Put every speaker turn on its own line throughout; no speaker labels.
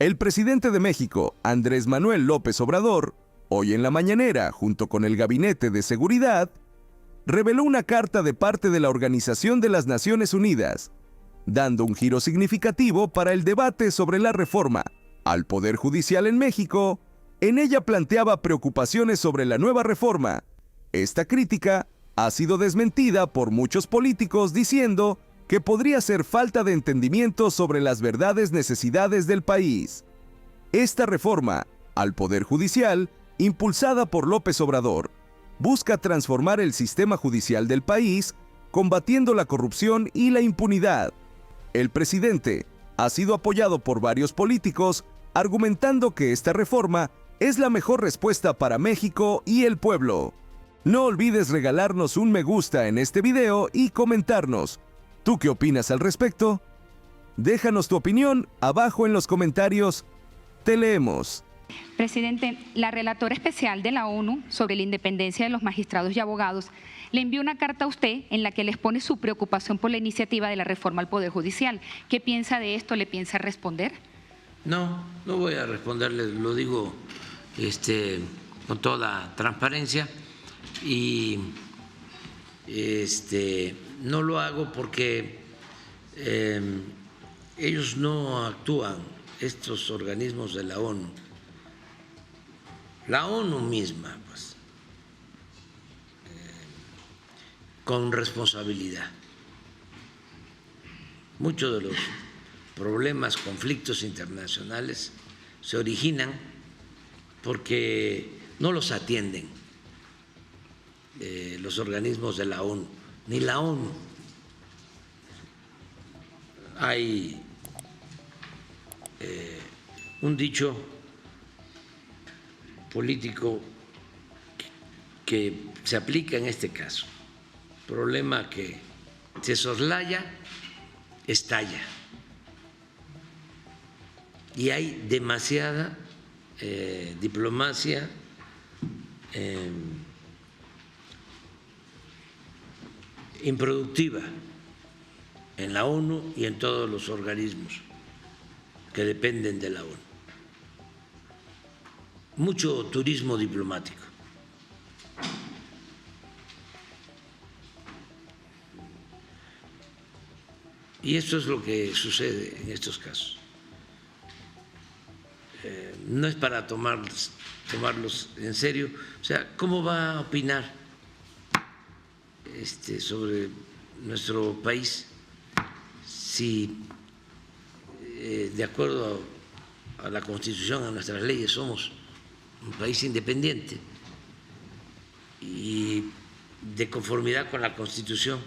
El presidente de México, Andrés Manuel López Obrador, hoy en la mañanera, junto con el Gabinete de Seguridad, reveló una carta de parte de la Organización de las Naciones Unidas, dando un giro significativo para el debate sobre la reforma al Poder Judicial en México. En ella planteaba preocupaciones sobre la nueva reforma. Esta crítica ha sido desmentida por muchos políticos diciendo que podría ser falta de entendimiento sobre las verdaderas necesidades del país. Esta reforma al Poder Judicial, impulsada por López Obrador, busca transformar el sistema judicial del país, combatiendo la corrupción y la impunidad. El presidente ha sido apoyado por varios políticos, argumentando que esta reforma es la mejor respuesta para México y el pueblo. No olvides regalarnos un me gusta en este video y comentarnos. ¿Tú qué opinas al respecto? Déjanos tu opinión abajo en los comentarios. Te leemos.
Presidente, la relatora especial de la ONU sobre la independencia de los magistrados y abogados le envió una carta a usted en la que le expone su preocupación por la iniciativa de la reforma al Poder Judicial. ¿Qué piensa de esto? ¿Le piensa responder?
No voy a responderle, lo digo con toda transparencia y no lo hago porque ellos no actúan, estos organismos de la ONU. La ONU misma, pues, con responsabilidad. Muchos de los problemas, conflictos internacionales se originan porque no los atienden los organismos de la ONU, ni la ONU. Hay un dicho político que se aplica en este caso: problema que se soslaya, estalla. Y hay demasiada diplomacia improductiva en la ONU y en todos los organismos que dependen de la ONU. Mucho turismo diplomático. Y esto es lo que sucede en estos casos. No es para tomarlos en serio. O sea, ¿cómo va a opinar sobre nuestro país si de acuerdo a la Constitución, a nuestras leyes, somos un país independiente y de conformidad con la Constitución?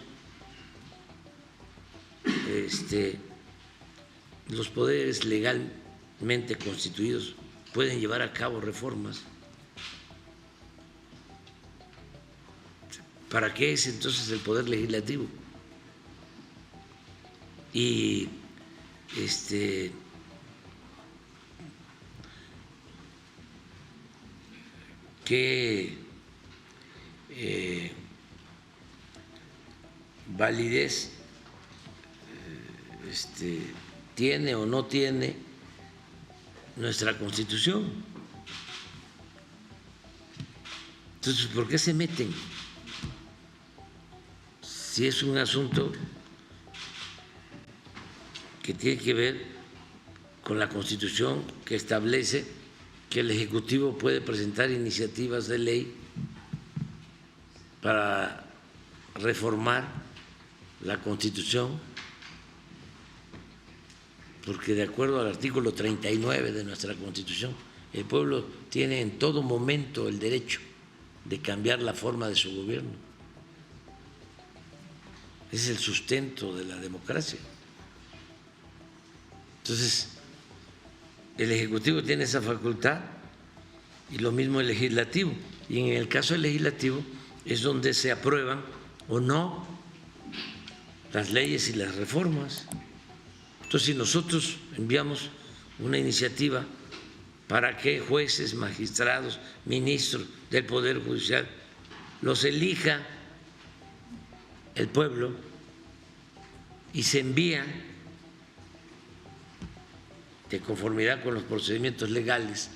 Los poderes legalmente constituidos pueden llevar a cabo reformas. ¿Para qué es entonces el poder legislativo? Y ¿qué validez tiene o no tiene nuestra Constitución? Entonces, ¿por qué se meten? Si es un asunto que tiene que ver con la Constitución, que establece que el Ejecutivo puede presentar iniciativas de ley para reformar la Constitución, porque de acuerdo al artículo 39 de nuestra Constitución, el pueblo tiene en todo momento el derecho de cambiar la forma de su gobierno. Es el sustento de la democracia. Entonces, el Ejecutivo tiene esa facultad y lo mismo el Legislativo. Y en el caso del Legislativo es donde se aprueban o no las leyes y las reformas. Entonces, si nosotros enviamos una iniciativa para que jueces, magistrados, ministros del Poder Judicial los elija el pueblo y se envía de conformidad con los procedimientos legales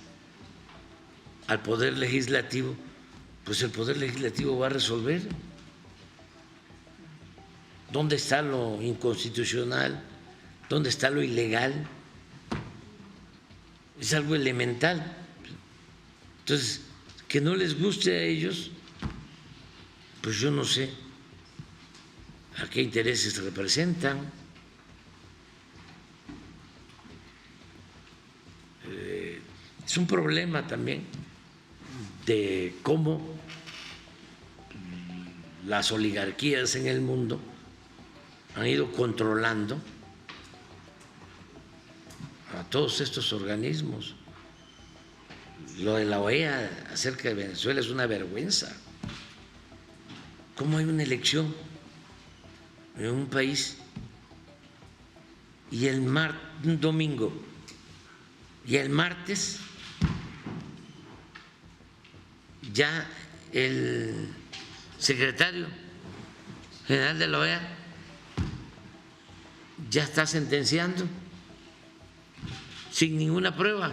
al Poder Legislativo, pues el Poder Legislativo va a resolver. ¿Dónde está lo inconstitucional? ¿Dónde está lo ilegal? Es algo elemental. Entonces, que no les guste a ellos, pues yo no sé a qué intereses representan. Es un problema también de cómo las oligarquías en el mundo han ido controlando a todos estos organismos. Lo de la OEA acerca de Venezuela es una vergüenza. ¿Cómo hay una elección en un país y un domingo y el martes ya el secretario general de la OEA ya está sentenciando sin ninguna prueba?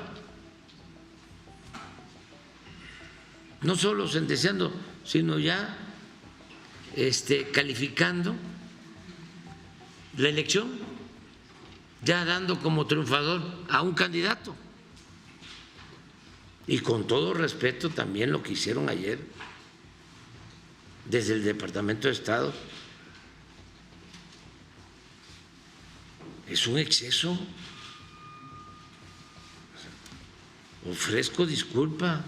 No solo sentenciando, sino ya calificando la elección, ya dando como triunfador a un candidato. Y con todo respeto también lo que hicieron ayer desde el Departamento de Estado es un exceso. Ofrezco disculpa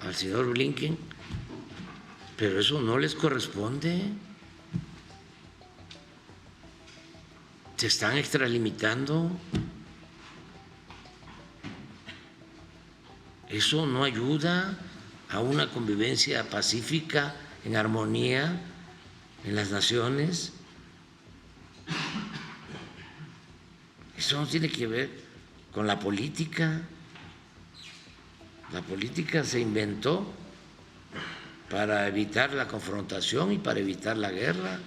al señor Blinken, pero eso no les corresponde. Se están extralimitando. Eso no ayuda a una convivencia pacífica, en armonía, en las naciones. Eso no tiene que ver con la política. La política se inventó para evitar la confrontación y para evitar la guerra.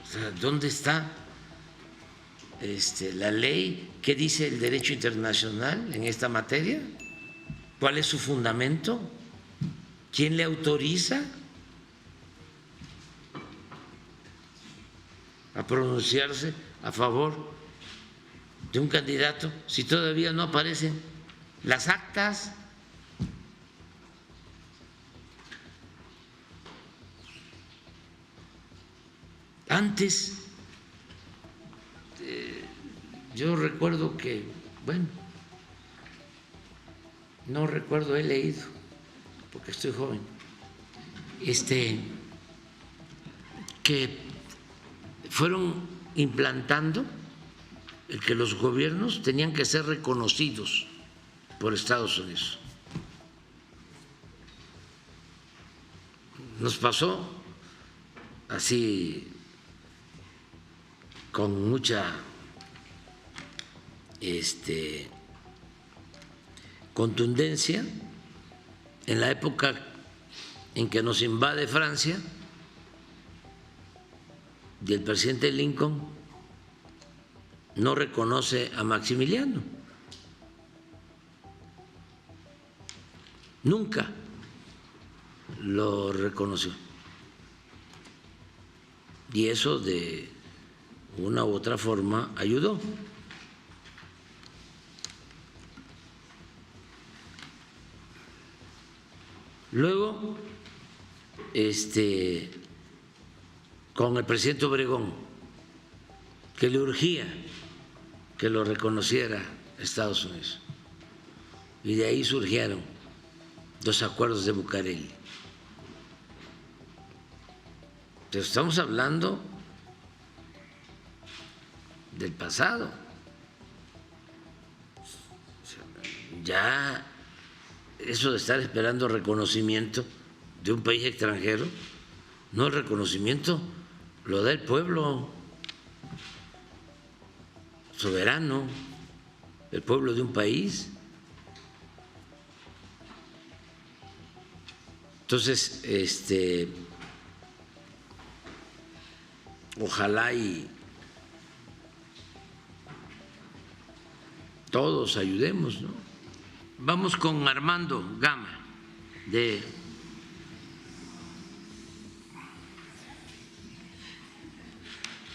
O sea, ¿dónde está la ley? ¿Qué dice el derecho internacional en esta materia? ¿Cuál es su fundamento? ¿Quién le autoriza a pronunciarse a favor de un candidato si todavía no aparecen las actas? Antes, yo recuerdo que, bueno, no recuerdo, he leído, porque estoy joven, que fueron implantando el que los gobiernos tenían que ser reconocidos por Estados Unidos. Nos pasó así con mucha contundencia en la época en que nos invade Francia y el presidente Lincoln no reconoce a Maximiliano. Nunca lo reconoció. Y eso de una u otra forma ayudó. Luego, con el presidente Obregón, que le urgía que lo reconociera Estados Unidos. Y de ahí surgieron los acuerdos de Bucareli. Pero estamos hablando del pasado. Ya eso de estar esperando reconocimiento de un país extranjero, no, el reconocimiento lo da el pueblo soberano, el pueblo de un país. Entonces, ojalá y todos ayudemos, ¿no? Vamos con Armando Gama de...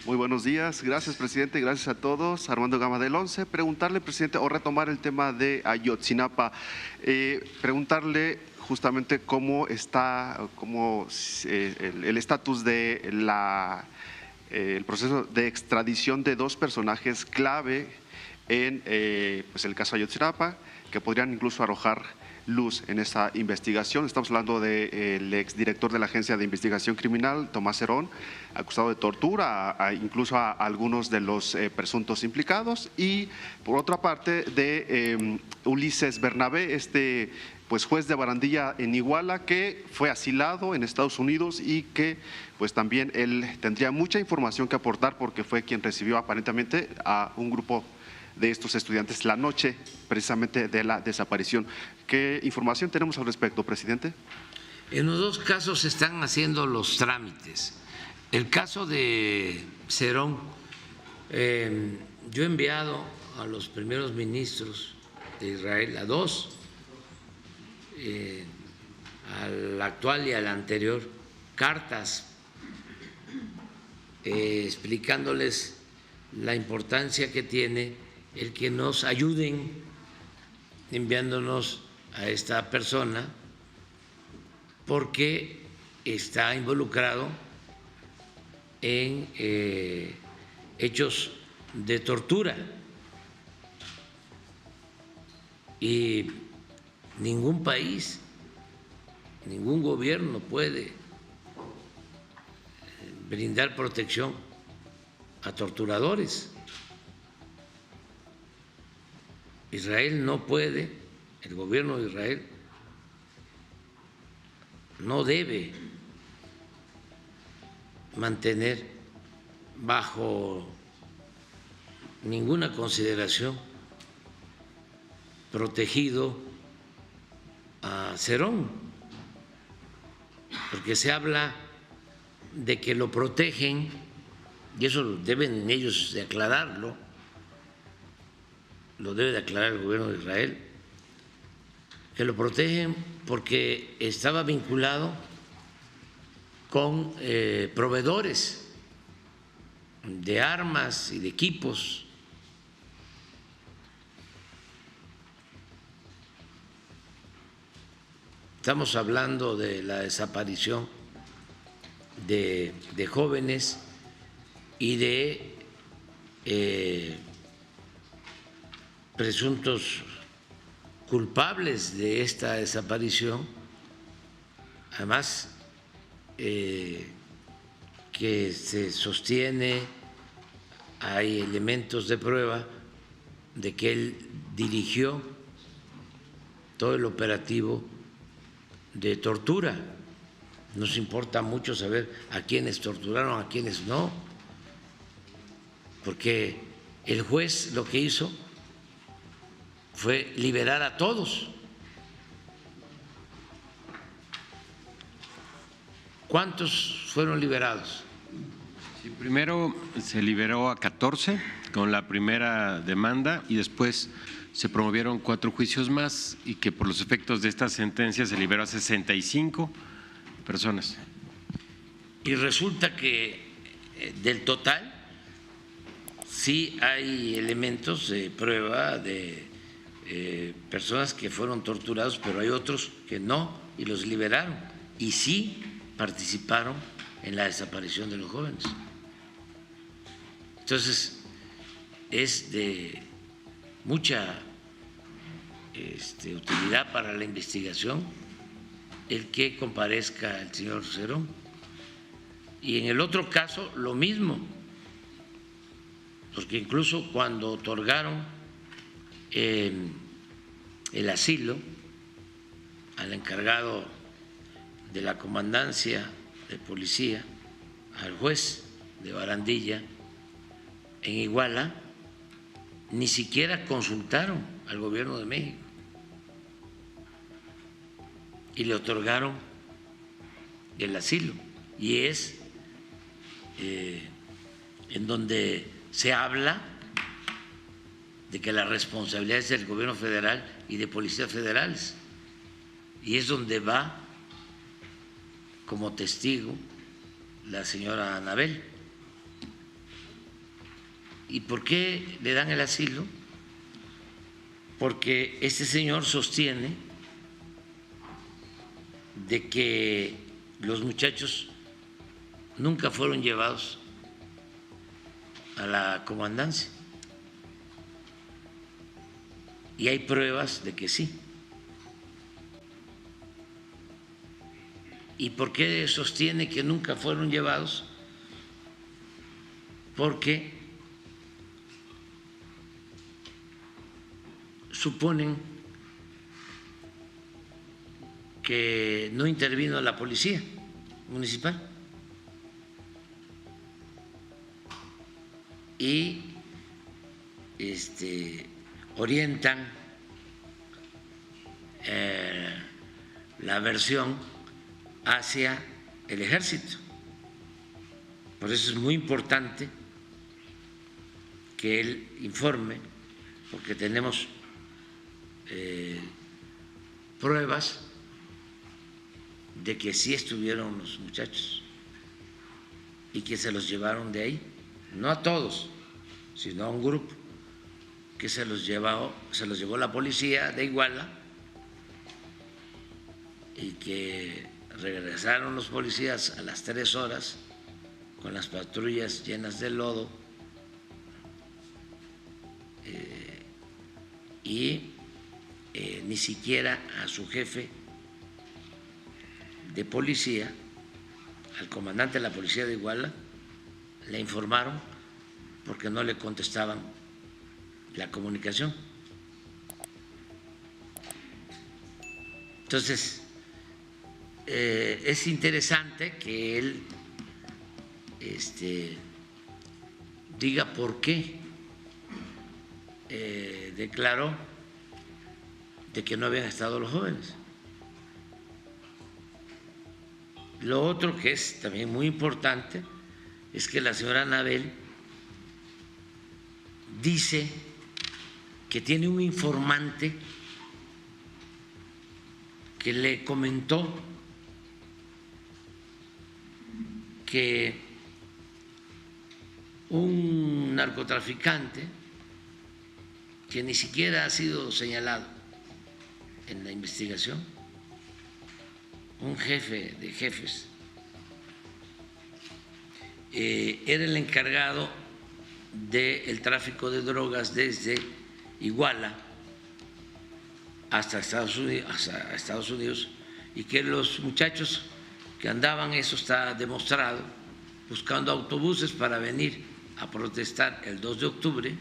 Muy buenos días, gracias presidente, gracias a todos. Armando Gama del 11. Preguntarle, presidente, o retomar el tema de Ayotzinapa, preguntarle justamente cómo está, el estatus de el proceso de extradición de dos personajes clave en pues el caso Ayotzinapa, que podrían incluso arrojar luz en esa investigación. Estamos hablando del exdirector de la Agencia de Investigación Criminal, Tomás Herón, acusado de tortura, incluso a algunos de los presuntos implicados, y por otra parte de Ulises Bernabé, pues juez de Barandilla en Iguala, que fue asilado en Estados Unidos y que pues también él tendría mucha información que aportar porque fue quien recibió aparentemente a un grupo de estos estudiantes la noche precisamente de la desaparición. ¿Qué información tenemos al respecto, presidente?
En los dos casos se están haciendo los trámites. El caso de Cerón, yo he enviado a los primeros ministros de Israel, a dos, al actual y al anterior, cartas explicándoles la importancia que tiene el que nos ayuden enviándonos a esta persona porque está involucrado en hechos de tortura y ningún país, ningún gobierno puede brindar protección a torturadores. Israel no puede, el gobierno de Israel no debe mantener bajo ninguna consideración protegido a Cerón, porque se habla de que lo protegen, y eso deben ellos de aclararlo, lo debe de aclarar el gobierno de Israel, que lo protegen porque estaba vinculado con proveedores de armas y de equipos. Estamos hablando de la desaparición de jóvenes y de presuntos culpables de esta desaparición, además que se sostiene, hay elementos de prueba de que él dirigió todo el operativo de tortura. Nos importa mucho saber a quiénes torturaron, a quiénes no, porque el juez lo que hizo fue liberar a todos. ¿Cuántos fueron liberados?
Sí, primero se liberó a 14 con la primera demanda y después se promovieron 4 juicios más y que por los efectos de esta sentencia se liberó a 65 personas.
Y resulta que del total sí hay elementos de prueba de personas que fueron torturados, pero hay otros que no y los liberaron y sí participaron en la desaparición de los jóvenes. Entonces es de mucha utilidad para la investigación el que comparezca el señor Cerón. Y en el otro caso lo mismo, porque incluso cuando otorgaron el asilo al encargado de la comandancia de policía, al juez de Barandilla en Iguala, ni siquiera consultaron al gobierno de México y le otorgaron el asilo, y es en donde se habla de que la responsabilidad es del gobierno federal y de policías federales, y es donde va como testigo la señora Anabel. ¿Y por qué le dan el asilo? Porque este señor sostiene de que los muchachos nunca fueron llevados a la comandancia, y hay pruebas de que sí. ¿Y por qué sostiene que nunca fueron llevados? Porque suponen que no intervino la policía municipal y orientan la versión hacia el ejército. Por eso es muy importante que él informe, porque tenemos pruebas de que sí estuvieron los muchachos y que se los llevaron de ahí, no a todos, sino a un grupo que se los llevó la policía de Iguala, y que regresaron los policías a las 3 horas con las patrullas llenas de lodo y ni siquiera a su jefe de policía, al comandante de la policía de Iguala, le informaron porque no le contestaban la comunicación. Entonces, es interesante que él diga por qué declaró de que no habían estado los jóvenes. Lo otro que es también muy importante es que la señora Anabel dice que tiene un informante que le comentó que un narcotraficante que ni siquiera ha sido señalado en la investigación, un jefe de jefes, era el encargado del tráfico de drogas desde Iguala hasta Estados Unidos, y que los muchachos que andaban, eso está demostrado, buscando autobuses para venir a protestar el 2 de octubre,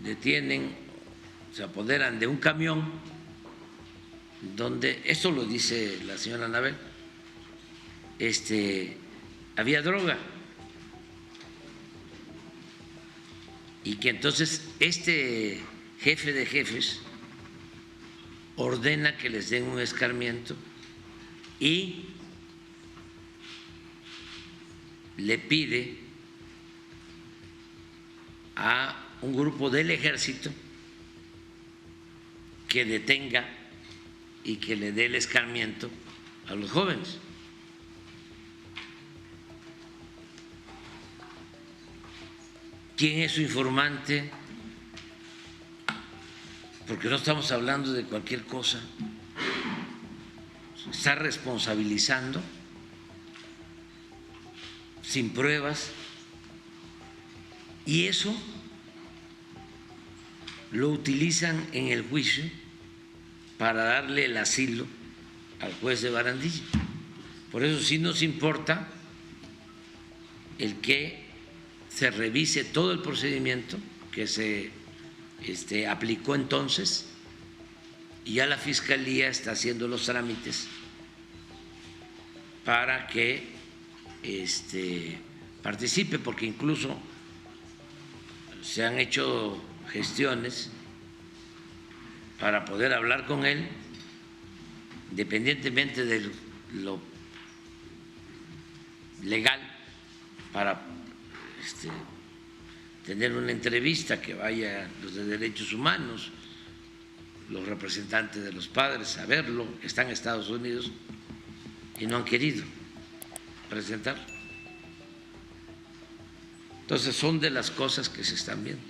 detienen, se apoderan de un camión donde, esto lo dice la señora Anabel, había droga, y que entonces este jefe de jefes ordena que les den un escarmiento y le pide a un grupo del ejército que detenga y que le dé el escarmiento a los jóvenes. ¿Quién es su informante? Porque no estamos hablando de cualquier cosa. Está responsabilizando sin pruebas, y eso lo utilizan en el juicio para darle el asilo al juez de Barandilla. Por eso sí nos importa el que se revise todo el procedimiento que se aplicó entonces, y ya la Fiscalía está haciendo los trámites para que participe, porque incluso se han hecho gestiones para poder hablar con él, independientemente del lo legal para tener una entrevista, que vaya los de derechos humanos, los representantes de los padres a verlo, que están en Estados Unidos y no han querido presentar. Entonces son de las cosas que se están viendo.